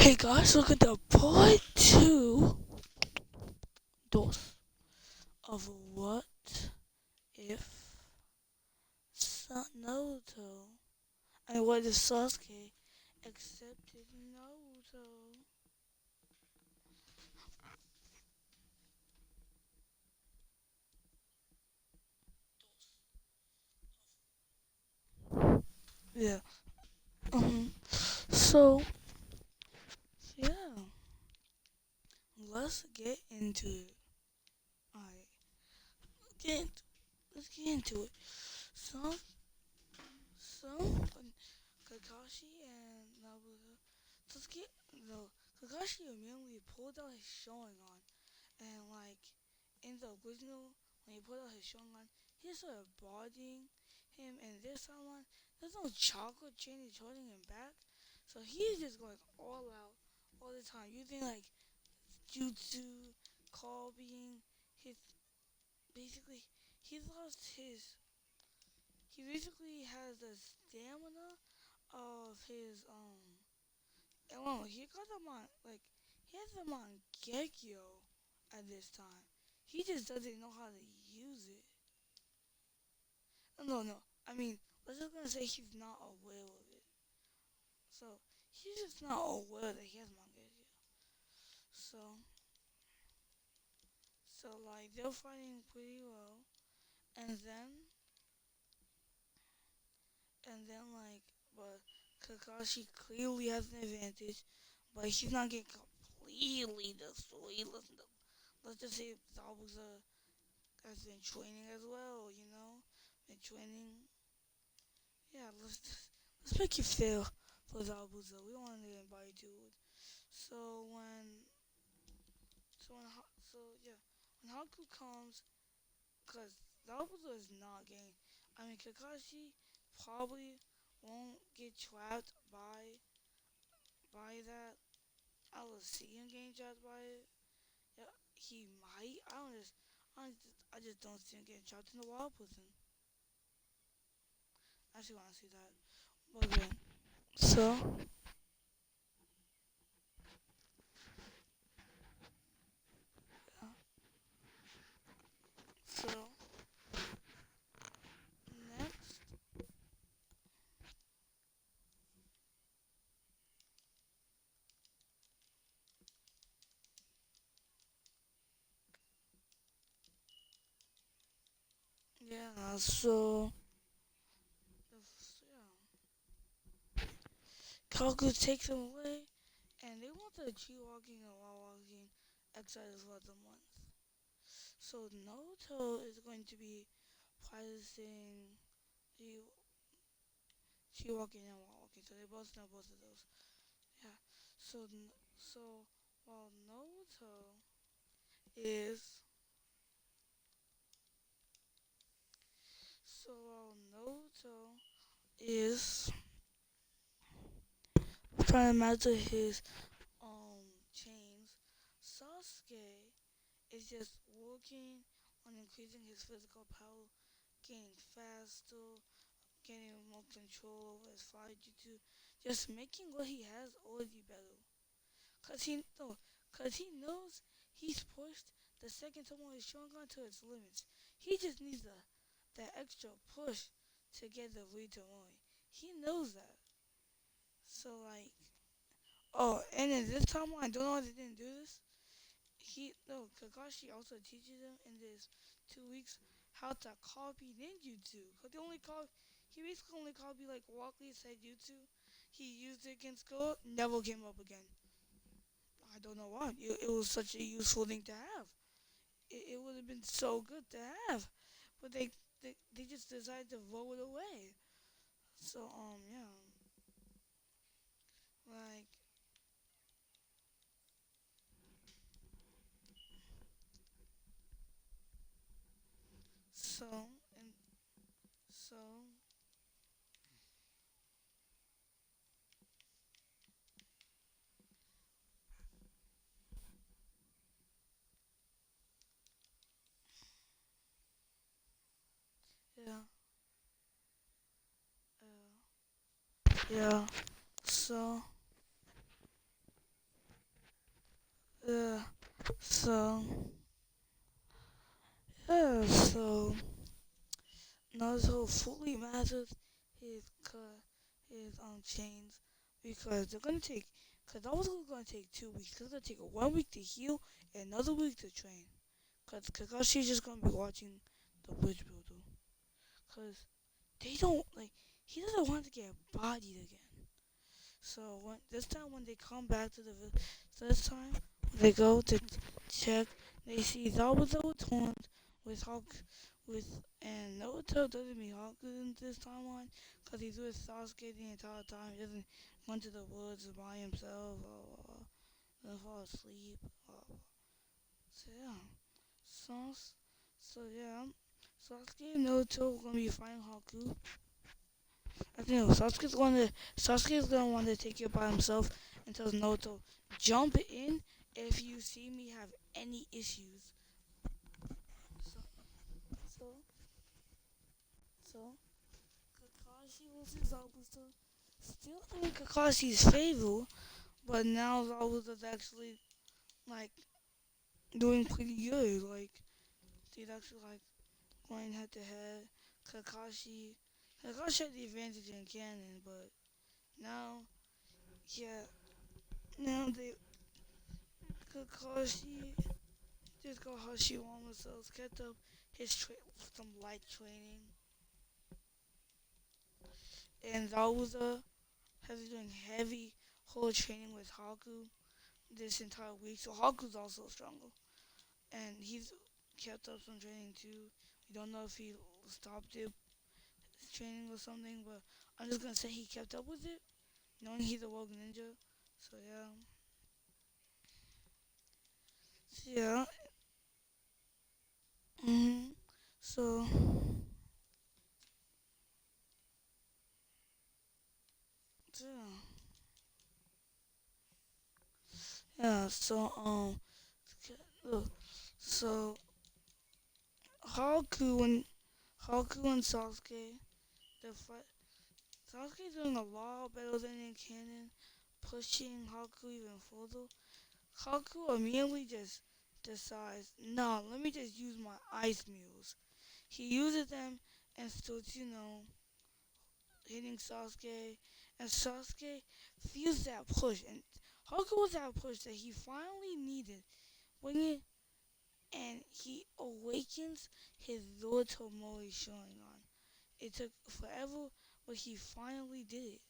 Hey guys, look at the part two dos of what if Naruto and what if Sasuke accepted Naruto? Yeah. So yeah, let's get into it. Alright, get let's get into it. Some some Kakashi and Naruto. Sasuke no Kakashi immediately pulled out his Sharingan and like in the original when he pulled out his Sharingan, he just started bodying him, and this time there's no chocolate chain is holding him back, so he's just going all out all the time, using like jutsu, copying his basically he lost his he basically has the stamina of his oh he got them on like he has them on Gekyo at this time. He just doesn't know how to use it. No. I mean, let's just gonna say he's not aware of it. So he's just not aware that he has Mangekyou. So like they're fighting pretty well, and like but Kakashi clearly has an advantage, but he's not getting completely destroyed. Let's just say Zabuza has been training as well. Been training. Yeah, let's make it fair for Zabuza. We don't want to invite dude. So when so when so yeah when Haku comes, cause Zabuza is not getting. I mean Kakashi probably won't get trapped by that. I will see him getting trapped by it. Yeah, he might. I just don't see him getting trapped in the wild prison. I actually want to see that. But okay, so yeah, so next. Yeah, so yeah, Kaku takes him away, and they want the tree walking and wall walking exercise for the month. So Naruto is going to be practicing tree, tree walking and wall walking. So they both know both of those. Yeah. So so while Naruto is is trying to master his chains, Sasuke is just working on increasing his physical power, getting faster, getting more control over his fire jutsu, just making what he has already better. Cause he no, cause he knows he's pushed the second Tomoe Shogun to its limits. He just needs that extra push to get the Tomoe. He knows that. So like, oh, and in this timeline, I don't know why they didn't do this. Kakashi also teaches him in this 2 weeks how to copy ninjutsu. Cause he basically only copied like Walkley's Saijutsu. He used it against Gold, never came up again. I don't know why. It was such a useful thing to have. It would have been so good to have, but they just decided to throw it away. So yeah, like so and so yeah yeah so Uh, so so Naruto fully masters his chains because they're gonna take because that was gonna take 2 weeks. It's gonna take 1 week to heal and another week to train. Cause Kakashi's just gonna be watching the bridge builder. Cause they don't like he doesn't want to get bodied again. So when this time when they come back to the this time they go to check, they see Zabuza with horns with Hulk with and Naruto doesn't meet Hulk in this timeline because he's with Sasuke the entire time. He doesn't run to the woods by himself or doesn't fall asleep. So yeah, so so yeah, Sasuke and Naruto are gonna be fighting Haku. I think Sasuke's gonna want to take it by himself and tells Naruto, jump in if you see me have any issues. So so so Kakashi versus Zabuza. Still in Kakashi's favor, but now Zabuza's actually like doing pretty good. Like he's actually like going head to head. Kakashi Kakashi had the advantage in canon, but now yeah now they Kakashi just got Hashiwama cells, kept up some light training, and Zabuza has been doing heavy whole training with Haku this entire week. So Haku's also stronger, and he's kept up some training too. We don't know if he stopped it training or something, but I'm just gonna say he kept up with it, knowing he's a rogue ninja. So yeah, yeah. Mhm. So yeah, yeah. Look, so Haku and Sasuke, the fight. Sasuke's doing a lot better than in canon, pushing Haku even further. Haku immediately just decides, no, let me just use my ice mules. He uses them and starts, hitting Sasuke, and Sasuke feels that push, and Haku was that push that he finally needed when he and he awakens his Naruto Mori Sharingan. It took forever, but he finally did it.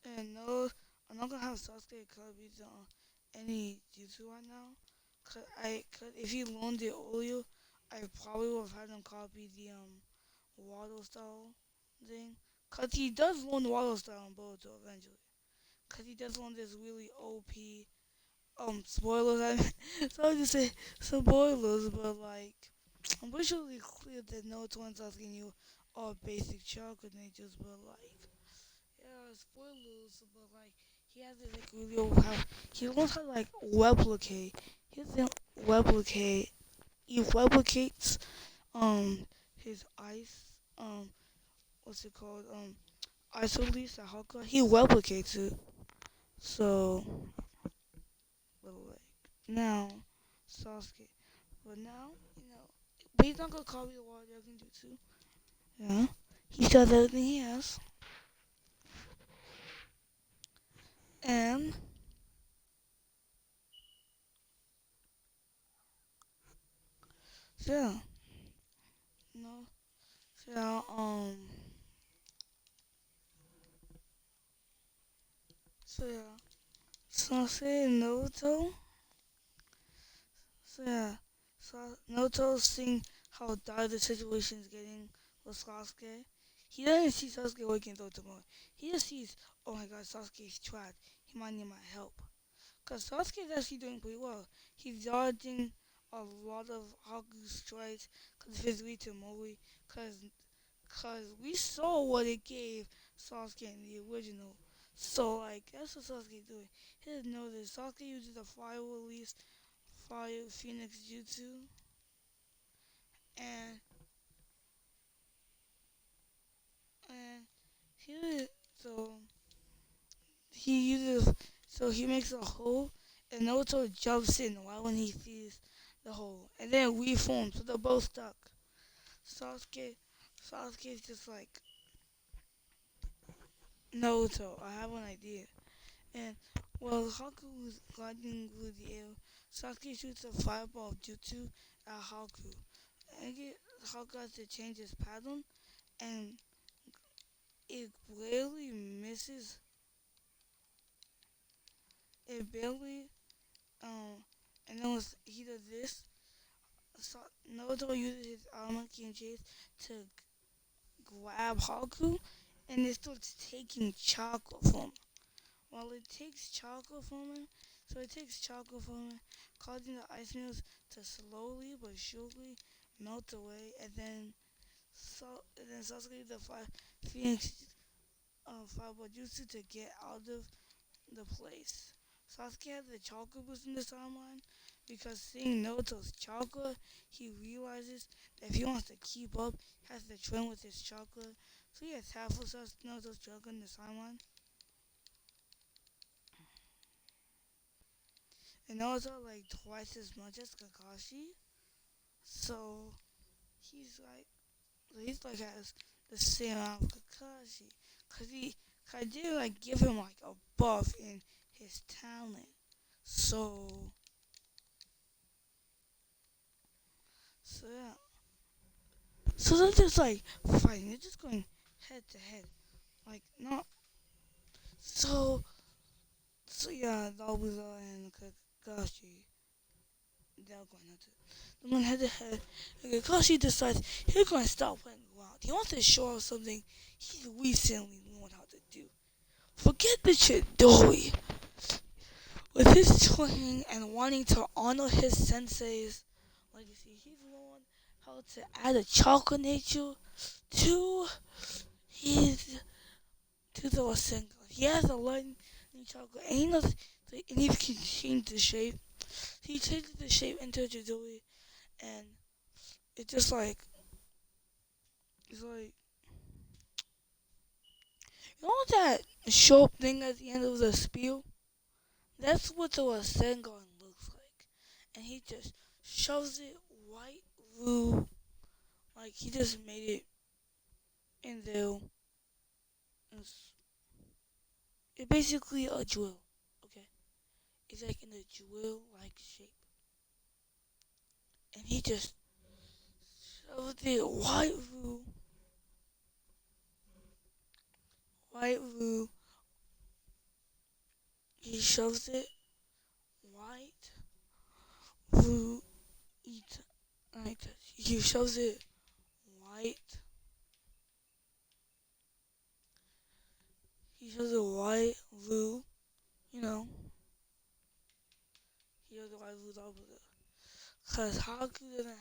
And no, I'm not gonna have Sasuke copy any jutsu right now. Cause if he learned it earlier, I probably would have had him copy the water style thing. Cause he does learn the water style in Boruto eventually. Cause he does learn this really OP spoilers. Sorry to say spoilers, but like I'm pretty sure it's clear that Naruto and Sasuke knew all basic chakra natures, but like yeah, spoilers, but like he has this like really old how he learns how to like replicate. He doesn't replicate. He replicates his ice what's it called ice release at Hawkeye. He replicates it. So but like now Sasuke, but now but he's not gonna call me the water dragon jutsu. Yeah, he does everything he has, and so yeah, no, so yeah, so yeah. Sasuke and Naruto. So yeah, Naruto seeing how dire the situation is getting with Sasuke. He doesn't see Sasuke waking up tomorrow. He just sees, oh my god, Sasuke's trapped. He might need my help. Cause Sasuke is actually doing pretty well. He's dodging a lot of Haku's strikes because of his Ritamori. Cause we saw what it gave Sasuke in the original. So like that's what Sasuke's doing. He doesn't know this. Sasuke uses a fire release Fire Phoenix Jutsu, and and he So he uses, so he makes a hole, and Naruto jumps in right when he sees the hole, and then reforms. So they're both stuck. Sasuke, Sasuke's just like Naruto. I have an idea. And while Haku was gliding through the air, Sasuke shoots a fireball jutsu at Haku. And Haku has to change his pattern, and it barely misses. It barely, um, and then he does this. So Naruto uses his Aramaki and Chase to grab Haku, and it starts taking chakra from him. While it takes chakra from him, so it takes chakra from him, causing the ice needles to slowly but surely melt away, and then Sasuke the five Phoenix Fireball Jutsu to get out of the place. Sasuke has the chakra boost in this timeline because seeing Naruto's chakra, he realizes that if he wants to keep up, he has to train with his chakra. So he has half of Naruto's chakra in this timeline. And Naruto like twice as much as Kakashi. So he's like he's like has the same amount of Kakashi. Cause I did like give him like a buff in his talent. So so yeah. So they're just like fighting. They're just going head to head. Like not so yeah, Dabuza and Kakashi they're going head to they went head to head. And Kakashi decides he's gonna stop playing around. He wants to show us something he recently learned how to do. Forget the Chidori. With his training and wanting to honor his sensei's legacy, he's learned how to add a chakra nature to his to the Rasengan. He has a lightning chakra, and he knows and he can change the shape. He changes the shape into a Chidori, and it's just like it's like you know that sharp thing at the end of the spiel. That's what the Rasengan looks like, and he just shoves it right through. Like he just made it in there. It's basically a drill. Okay, it's like in a drill-like shape, and he just shoves it right through. He shoves it right through. Each, like he shoves it right. He shoves it right through. You know, he shoves it right through double. Cause Haku didn't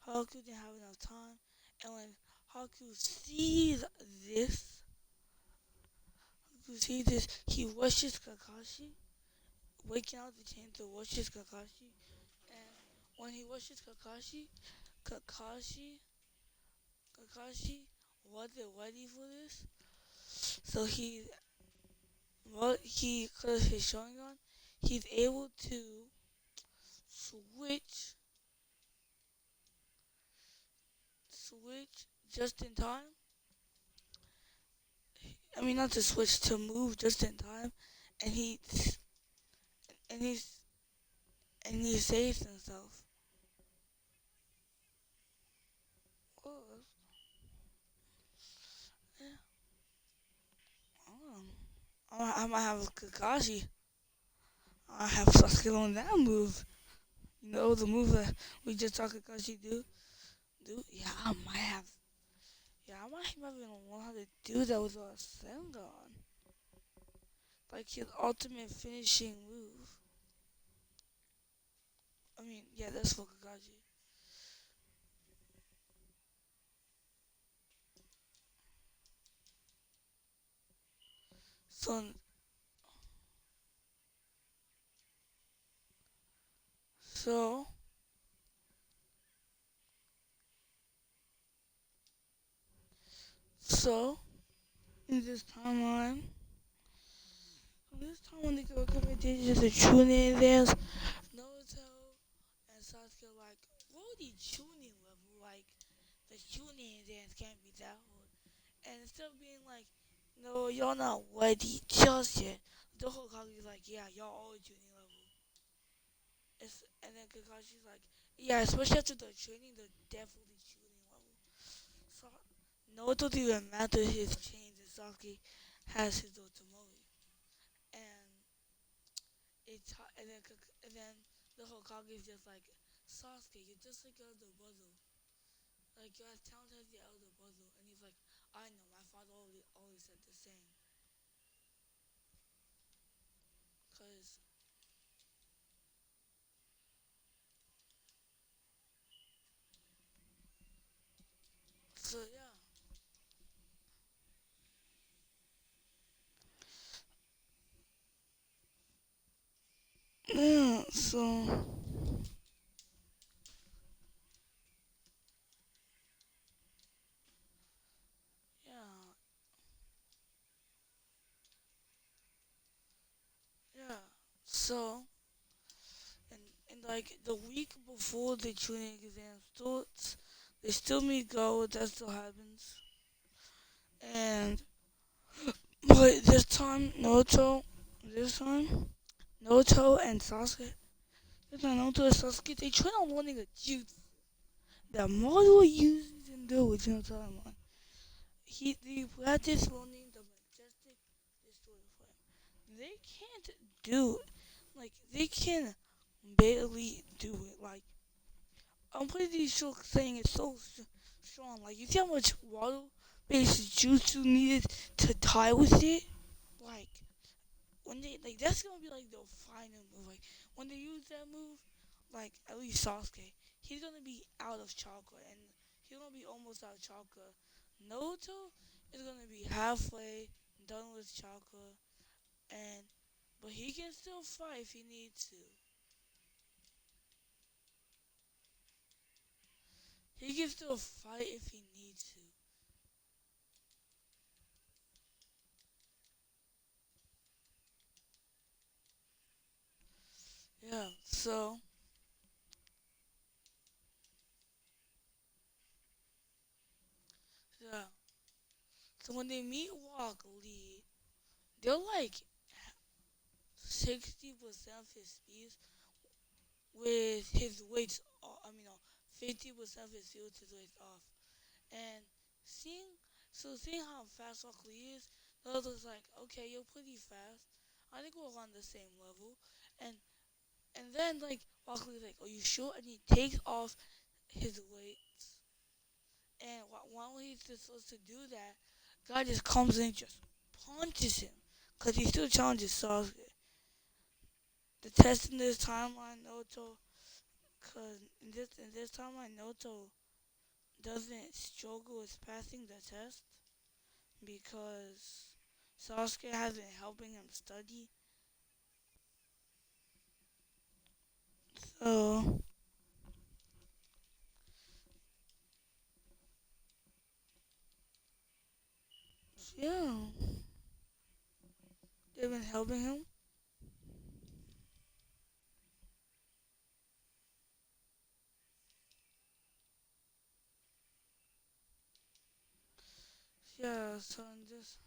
have enough time, and when Haku sees this, he rushes Kakashi, waking out the chain to rushes Kakashi, and when he rushes Kakashi, Kakashi wasn't ready for this, so cause his Sharingan, he's able to switch, switch just in time. I mean, not to switch, to move just in time, and and he's and he saves himself. Oh, yeah. I might have Kakashi. I have Sasuke on that move. You know the move that we just saw Kakashi do. Yeah, I might have. Yeah, I might have even learn how to do that with a Sengon. Like his ultimate finishing move. I mean, yeah, that's for Kakashi. So, so, so, in this timeline, this time when they go competition to tuning dance, Naruto and Sasuke like, what would the tuning level like? The tuning dance can't be that hard. And instead of being like, no, y'all not ready just yet, the whole Kage's like, yeah, y'all all tuning level. And then Kakashi's like, yeah, especially after the training, they're definitely tuning level. So Naruto didn't even matter his chains and Sasuke has his Otomoe. And and then the Hokage is just like, Sasuke, you're just like your elder brother. Like you're as talented as your elder brother. And he's like, I know, my father always said the same. Cause so yeah, yeah, yeah. So and and like the week before the training exam starts, they still meet go. That still happens. And but this time Naruto and Sasuke, this time Naruto and Sasuke, they train on learning a jutsu that Madara uses in the original timeline. They practice learning the majestic destroyer flame. They can't do it. Like they can barely do it. Like I'm pretty sure saying it's so strong. Like you see how much water based jutsu needed to tie with it? Like when they like that's gonna be like the final move. Like when they use that move, like at least Sasuke, he's gonna be out of chakra and he's gonna be almost out of chakra. Naruto is gonna be halfway done with chakra and but he can still fight if he needs to. He can still fight if he needs to. Yeah, yeah. So when they meet Walk Lee, they're like 60% of his speed with his weights. I mean, no, 50% of his field his weights off. And seeing, seeing how fast Walk Lee is, the other's like, okay, you're pretty fast. I think we're on the same level. And and then like Walk Lee's like, are you sure? And he takes off his weights. And while he's just supposed to do that, guy just comes in and just punches him. Because he still challenges Sasuke. The test in this timeline, Naruto, because in this timeline, Naruto doesn't struggle with passing the test because Sasuke hasn't helping him study. So, yeah, they've been helping him. Yeah, so in this,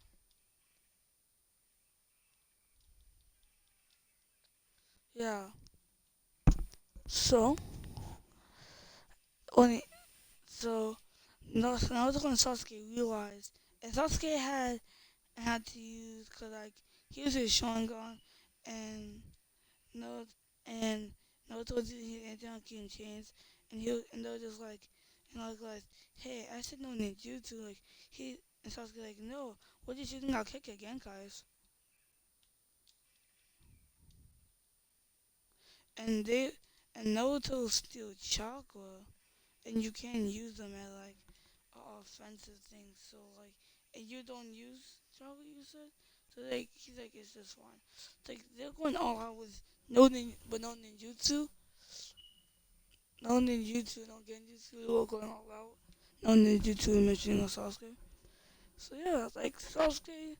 yeah. So, when it, so, no, so Naruto and Sasuke realized, and Sasuke had to use, cause like, he was his Sharingan, and no, and Naruto didn't hit anything on King Chains, and they were just like, and I was like, hey, I said no ninjutsu, like and Sasuke like, no, we're just using our kick again, guys, and Naruto steal chakra, and you can't use them at like offensive things, so like, and you don't use chakra, you said, so like he's like, it's just fine, it's like they're going all out with but no ninjutsu, no ninjutsu, no genjutsu, we're going all out. No ninjutsu mentioning no Sasuke. So yeah, like Sasuke.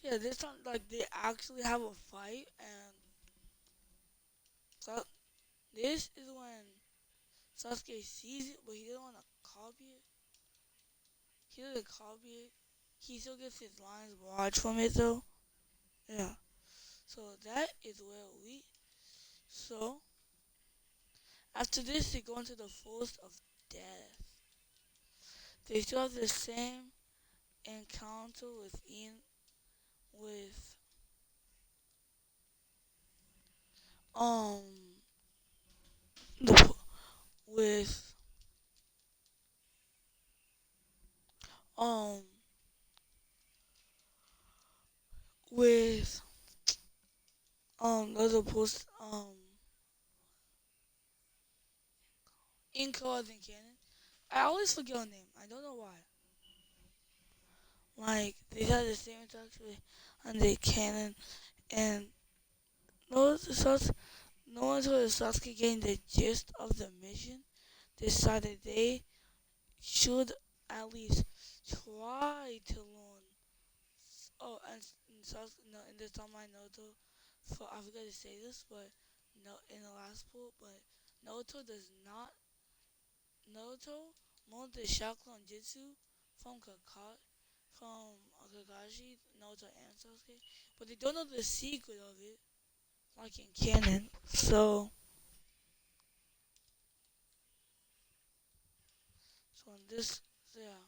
Yeah, this time like they actually have a fight, and so this is when Sasuke sees it, but he doesn't want to copy it. He doesn't copy it. He still gets his lines watch from it though. Yeah. So that is where we. So after this, they go into the forest of death. They still have the same encounter with Ian, with um the with um with the other post Inco as in canon. I always forget her name. I don't know why. Like they had the same interaction on the canon, and no, no one until the Sasuke getting the gist of the mission decided they should at least try to learn. Oh, and no, in this timeline, Naruto, for I forgot to say this, but no, in the last pool, but Naruto does not. Naruto learned the Shaolin Jutsu from Kakashi, Naruto, and Sasuke, but they don't know the secret of it, like in canon. So in this, yeah,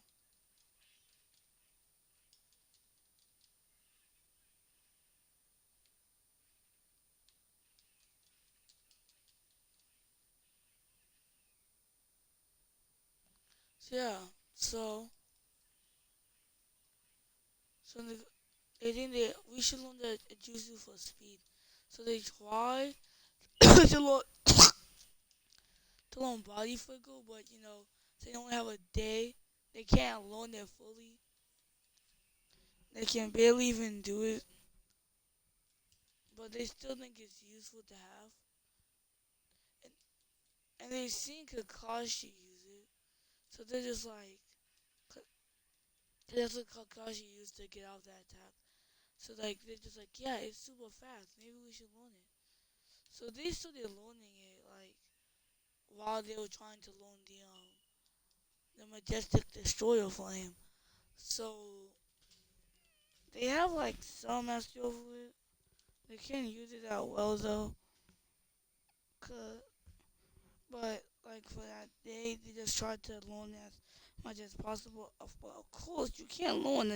yeah. So, so they think that we should learn the jutsu for speed. So they try to learn body flicker, but they only have a day. They can't learn it fully. They can barely even do it, but they still think it's useful to have. And, and they've seen Kakashi use it, so they're just like, that's what Kakashi used to get out that attack. So like they're just like, yeah, it's super fast. Maybe we should learn it. So they started learning it like while they were trying to learn the majestic destroyer flame. So they have like some mastery over it. They can't use it that well though, 'cause, but like for that day, they just tried to learn as much as possible. But of course, you can't learn